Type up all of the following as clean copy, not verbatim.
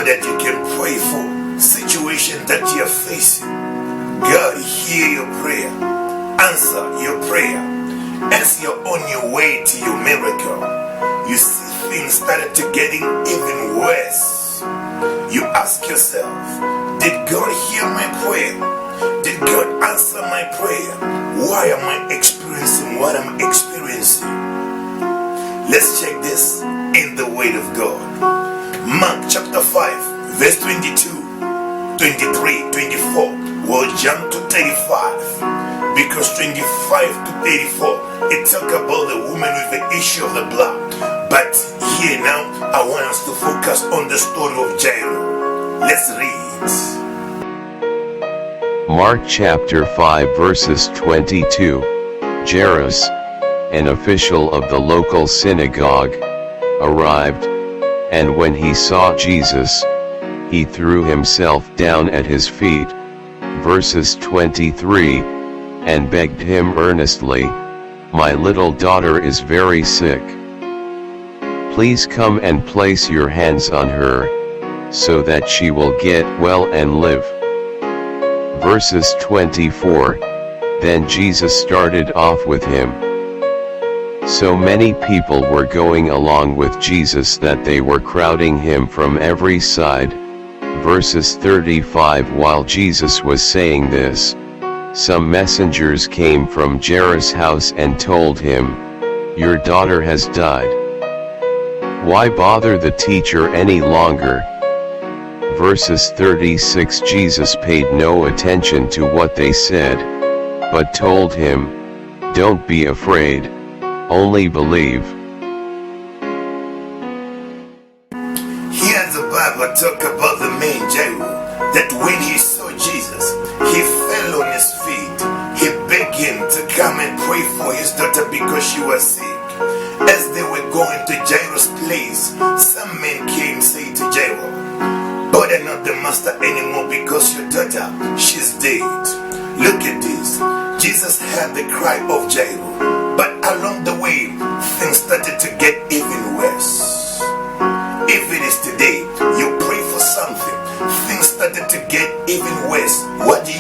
that you can pray for situation that you're facing. God hear your prayer, answer your prayer. As you're on your way to your miracle, you see things started to getting even worse. You ask yourself, did God hear my prayer? Did God answer my prayer? Why am I experiencing what I'm experiencing? Let's check this in the Word of God. Mark chapter 5, verse 22, 23, 24. We'll jump to 35. Because 25 to 34, it talk about the woman with the issue of the blood. But here now, I want us to focus on the story of Jairus. Let's read. Mark chapter 5 verses 22. Jairus, an official of the local synagogue, arrived, and when he saw Jesus, he threw himself down at his feet. Verses 23, and begged him earnestly, "My little daughter is very sick. Please come and place your hands on her, so that she will get well and live." Verses 24, then Jesus started off with him. So many people were going along with Jesus that they were crowding him from every side. Verses 35, while Jesus was saying this, some messengers came from Jairus' house and told him, "Your daughter has died. Why bother the teacher any longer?" Verses 36, Jesus paid no attention to what they said, but told him, "Don't be afraid, only believe." Here the Bible talk about the man Jairus, that when he saw Jesus, he fell on his feet. He begged him to come and pray for his daughter because she was sick. As they were going to Jairus' place, some men came saying to Jairus, "Bother not the master anymore because your daughter, she's dead." Look at this. Jesus heard the cry of Jairus, but along the way, things started to get even worse. If it is today, you pray for something, things started to get even worse. What do?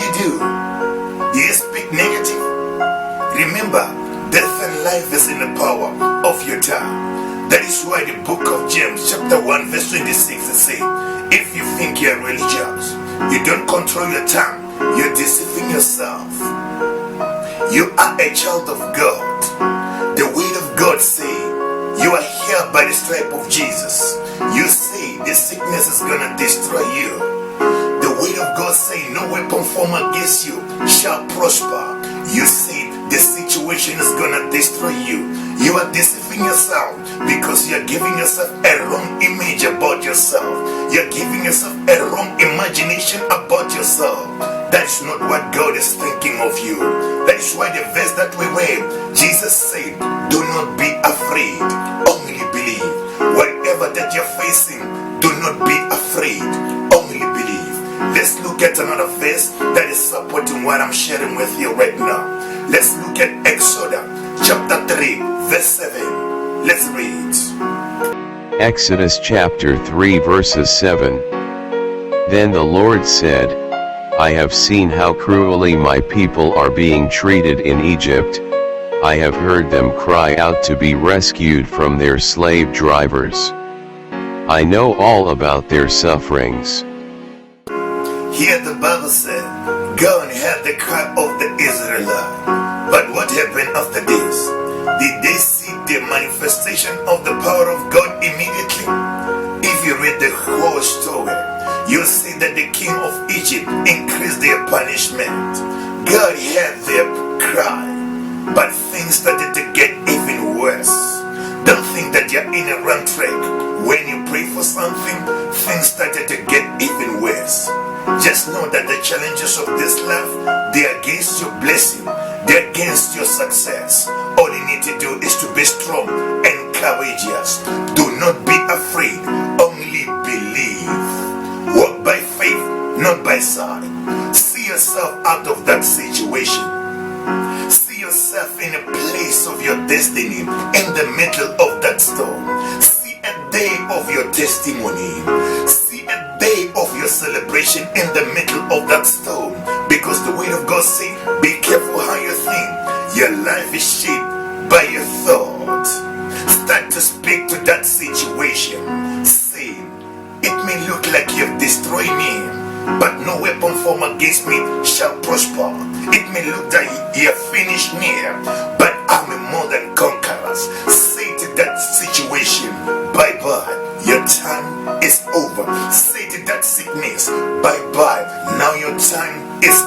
Do you speak negative? Remember, death and life is in the power of your tongue. That is why the book of James chapter 1 verse 26 says, if you think you're religious, you don't control your tongue, you're deceiving yourself. You are a child of God. The word of God says, you are healed by the stripe of Jesus. You say the sickness is gonna destroy you. The word of God say no weapon formed against you shall prosper. You say the situation is gonna destroy you. You are deceiving yourself because you're giving yourself a wrong image about yourself. You're giving yourself a wrong imagination about yourself. That is not what God is thinking of you. That is why the verse that we read, Jesus said, do not be afraid, only believe. Whatever that you're facing, do not be afraid, only believe. Let's look at another verse that is supporting what I'm sharing with you right now. Let's look at Exodus chapter 3 verse 7. Let's read. Exodus chapter 3 verses 7. Then the Lord said, I have seen how cruelly my people are being treated in Egypt. I have heard them cry out to be rescued from their slave drivers. I know all about their sufferings. Here the Bible said, God heard the cry of the Israelites. But what happened after this? Did they see the manifestation of the power of God immediately? If you read the whole story, you'll see that the king of Egypt increased their punishment. God heard their cry, but things started to get even worse. Don't think that you're in a wrong track. When you pray for something, things started to get even worse. Just know that the challenges of this life, they're against your blessing, they're against your success. All you need to do is to be strong and courageous. Do not be afraid, only believe. Walk by faith, not by sight. See yourself out of that situation. See yourself in a place of your destiny, in the middle of that storm. See a day of your testimony. See a day restoration in the middle of that storm. Because the word of God says, be careful how you think. Your life is shaped by your thoughts. Start to speak to that situation. Say, it may look like you've destroyed me, but no weapon formed against me shall prosper. It may look that you have finished me, but I'm a more than conqueror. Say to that situation, bye-bye. Your time is over. Say to that sickness, bye-bye. Now your time is